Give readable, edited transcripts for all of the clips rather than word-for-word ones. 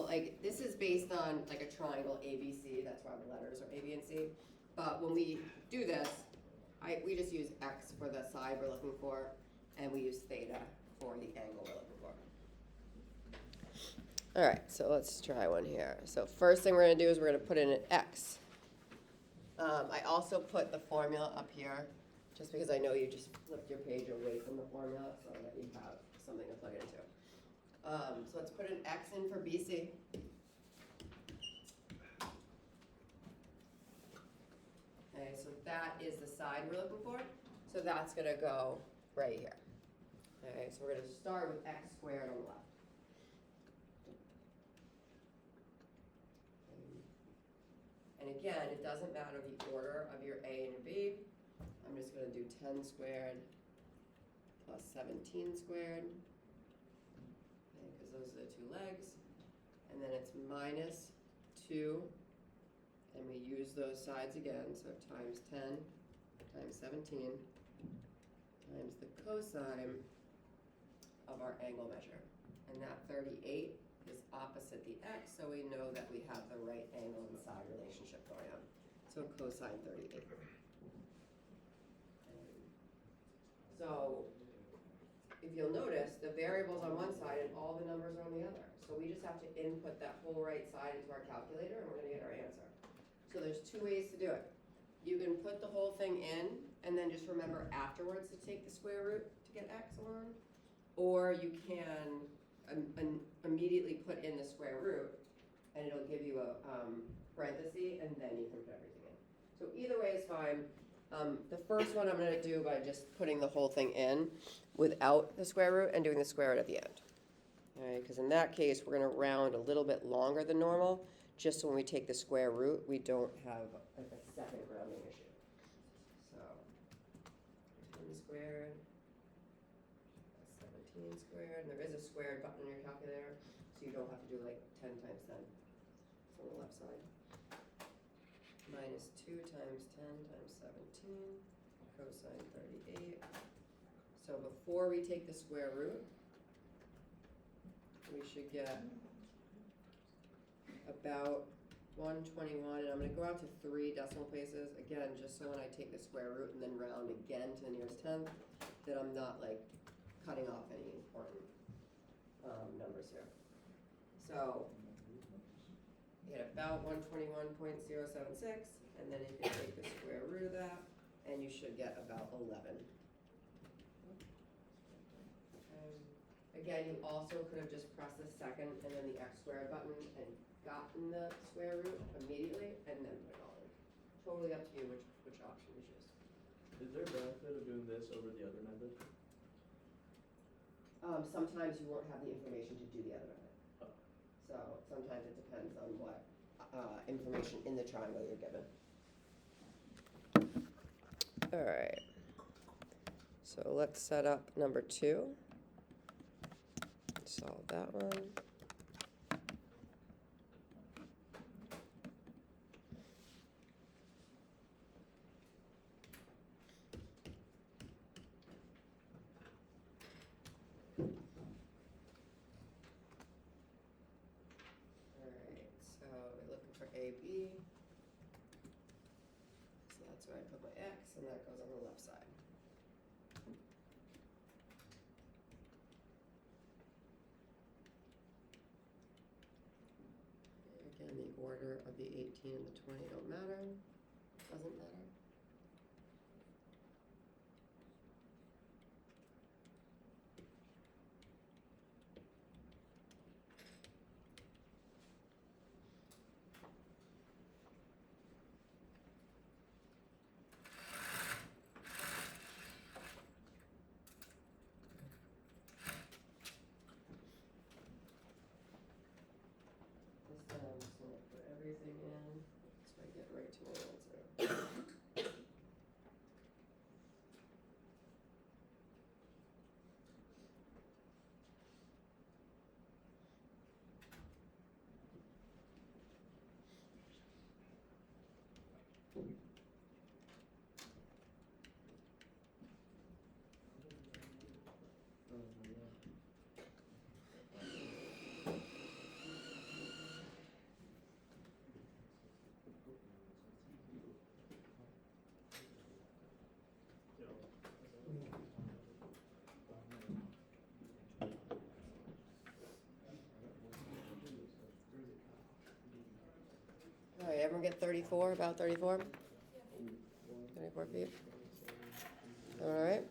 like, this is based on like a triangle ABC, that's why the letters are A, B, and C. But when we do this, we just use X for the side we're looking for, and we use theta for the angle we're looking for. All right, so let's try one here. So first thing we're gonna do is we're gonna put in an X. I also put the formula up here, just because I know you just flipped your page away from the formula, so that you have something to plug it into. So let's put an X in for BC. Okay, so that is the side we're looking for. So that's gonna go right here. Okay, so we're gonna start with X squared on the left. And again, it doesn't matter the order of your A and your B. I'm just gonna do 10 squared plus 17 squared. Because those are the two legs, and then it's minus 2, and we use those sides again, so times 10 times 17 times the cosine of our angle measure. And that 38 is opposite the x, so we know that we have the right angle and side relationship going on. So cosine 38. So if you'll notice, the variable's on one side and all the numbers are on the other. So we just have to input that whole right side into our calculator and we're gonna get our answer. So there's two ways to do it. You can put the whole thing in and then just remember afterwards to take the square root to get x alone. Or you can immediately put in the square root and it'll give you a parenthesis and then you can put everything in. So either way is fine. The first one I'm going to do by just putting the whole thing in without the square root and doing the square root at the end. All right, because in that case, we're going to round a little bit longer than normal, just so when we take the square root, we don't have like a second rounding issue. So 10 squared, 17 squared, and there is a squared button in your calculator, so you don't have to do like 10 times 10. It's on the left side. Minus 2 times 10 times 17, cosine 38. So before we take the square root, we should get about 121, and I'm going to go out to 3 decimal places, again, just so when I take the square root and then round again to the nearest tenth, that I'm not like cutting off any important numbers here. So you get about 121.076, and then you can take the square root of that, and you should get about 11. Again, you also could have just pressed the second and then the x squared button and gotten the square root immediately, and then put it all in. Totally up to you which option you choose. Is there a benefit of doing this over the other method? Sometimes you won't have the information to do the other method. Oh. So sometimes it depends on what information in the triangle you're given. All right. So let's set up number 2. Solve that one. AB. So that's where I put my X, and that goes on the left side. Again, the order of the 18 and the 20 don't matter. Doesn't matter. I'm just going to put everything in so I get right to my answer. everyone get 34, about 34? 34 feet? All right.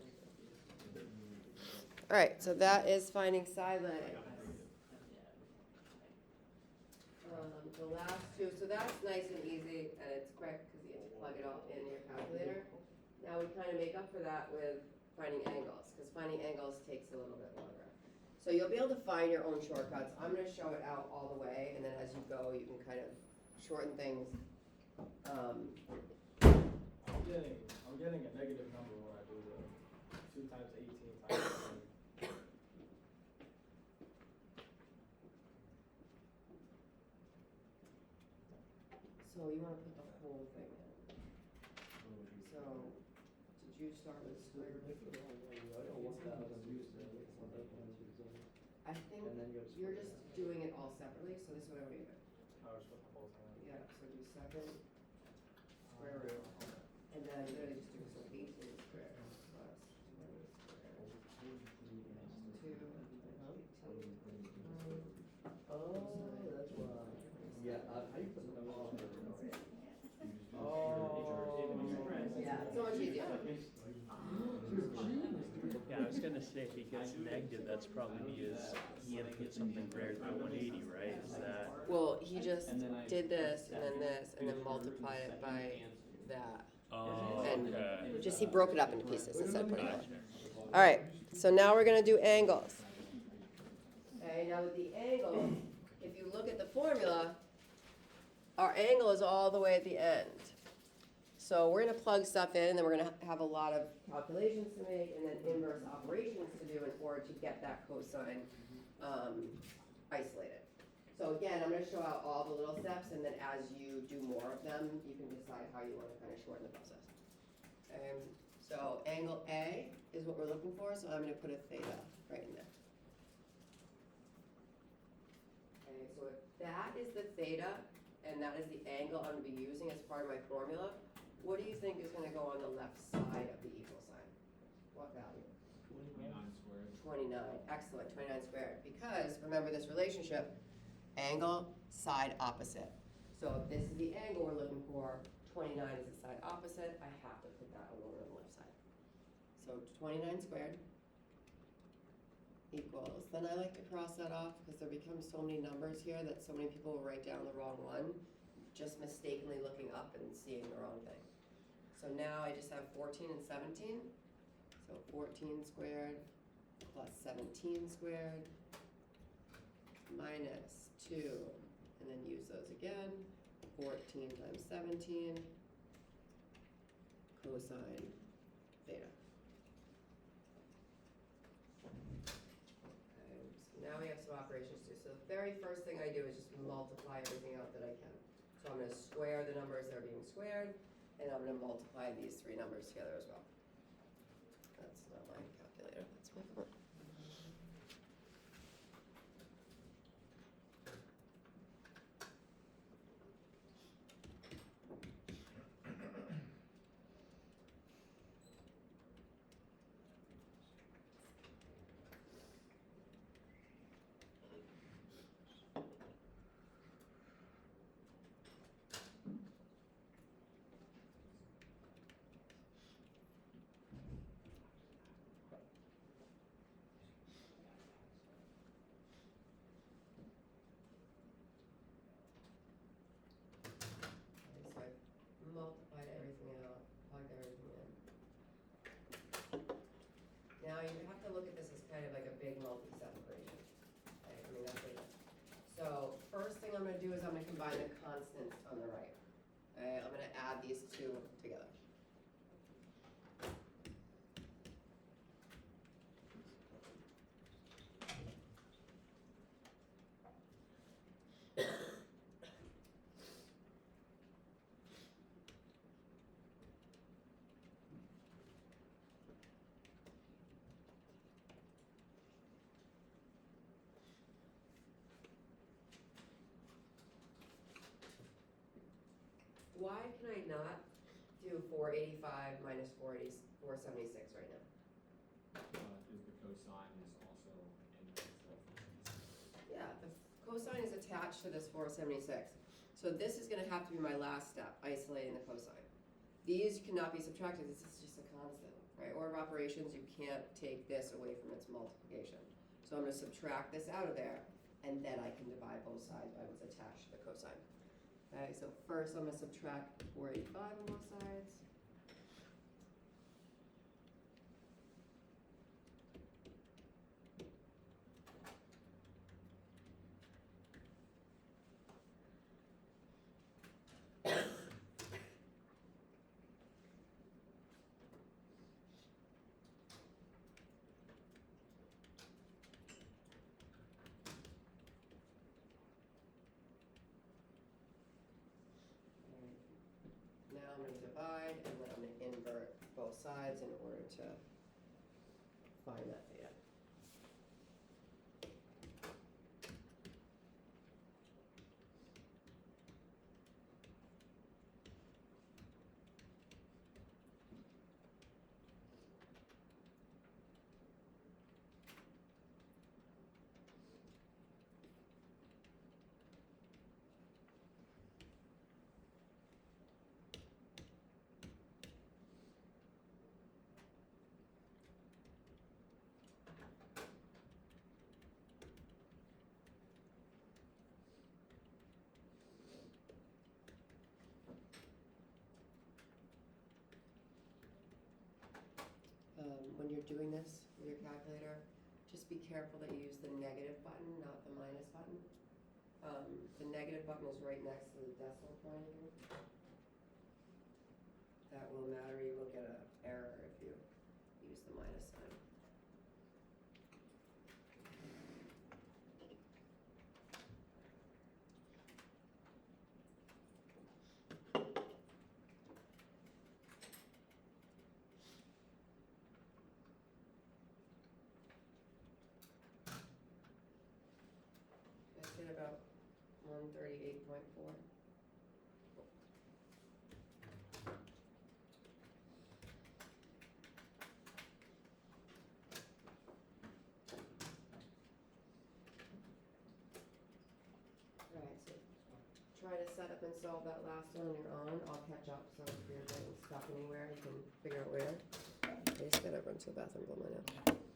All right, so that is finding side legs. The last two, so that's nice and easy, and it's quick, because you get to plug it all in your calculator. Now we kind of make up for that with finding angles, because finding angles takes a little bit longer. So you'll be able to find your own shortcuts. I'm going to show it out all the way, and then as you go, you can kind of shorten things. I'm getting a negative number when I do the 2 times 18 times 20. So you want to put the whole thing in. So, did you start with square root? I think you're just doing it all separately, so this is what I want you to do. I was putting the whole thing in. Yeah, so do second square root, and then literally just do so 18 squared plus 20 squared. 2 Oh, that's why. Yeah, how you put them on? Yeah, it's so much easier. Yeah, I was gonna say, if he gets negative, that's probably because he had to get something greater than 180, right? Is that? Well, he just did this, and then multiplied it by that. Oh, And okay. just he broke it up into pieces instead of putting it all. All right, so now we're gonna do angles. Okay, now with the angle, if you look at the formula, our angle is all the way at the end. So we're gonna plug stuff in, and then we're gonna have a lot of calculations to make, and then inverse operations to do in order to get that cosine isolated. So again, I'm gonna show out all the little steps, and then as you do more of them, you can decide how you wanna kind of shorten the process. So angle A is what we're looking for, so I'm gonna put a theta right in there. Okay, so if that is the theta, and that is the angle I'm gonna be using as part of my formula, what do you think is gonna go on the left side of the equal sign? What value? 29 squared. 29, excellent, 29 squared. Because, remember this relationship, angle, side, opposite. So if this is the angle we're looking for, 29 is the side opposite, I have to put that over on the left side. So 29 squared equals, then I like to cross that off because there becomes so many numbers here that so many people will write down the wrong one, just mistakenly looking up and seeing the wrong thing. So now I just have 14 and 17. So 14 squared plus 17 squared minus 2, and then use those again. 14 times 17 cosine theta. Okay, so now we have some operations to do. So the very first thing I do is just multiply everything out that I can. So I'm going to square the numbers that are being squared, and I'm going to multiply these three numbers together as well. That's not my calculator, that's my phone. So I multiplied everything out, plugged everything in. Now you have to look at this as kind of like a big multi-step equation. Okay, I mean, that's what it is. So first thing I'm gonna do is I'm gonna combine the constants on the right. Okay, I'm gonna add these two together. Why can I not do 485 minus 476 right now? Is the cosine is also in the 476. Yeah, the cosine is attached to this 476. So this is gonna have to be my last step, isolating the cosine. These cannot be subtracted, this is just a constant, right? Order of operations, you can't take this away from its multiplication. So I'm gonna subtract this out of there, and then I can divide both sides by what's attached to the cosine. Okay, so first I'm gonna subtract 485 on both sides. Now I'm going to divide, and then I'm going to invert both sides in order to find that theta. When you're doing this with your calculator, just be careful that you use the negative button, not the minus button. The negative button is right next to the decimal point here. That will matter, you will get an error if you use the minus sign. Get about 138.4. Alright, so try to set up and solve that last one on your own. I'll catch up, so if you're getting stuck anywhere, you can figure out where. I just gotta run to the bathroom, blow my nose.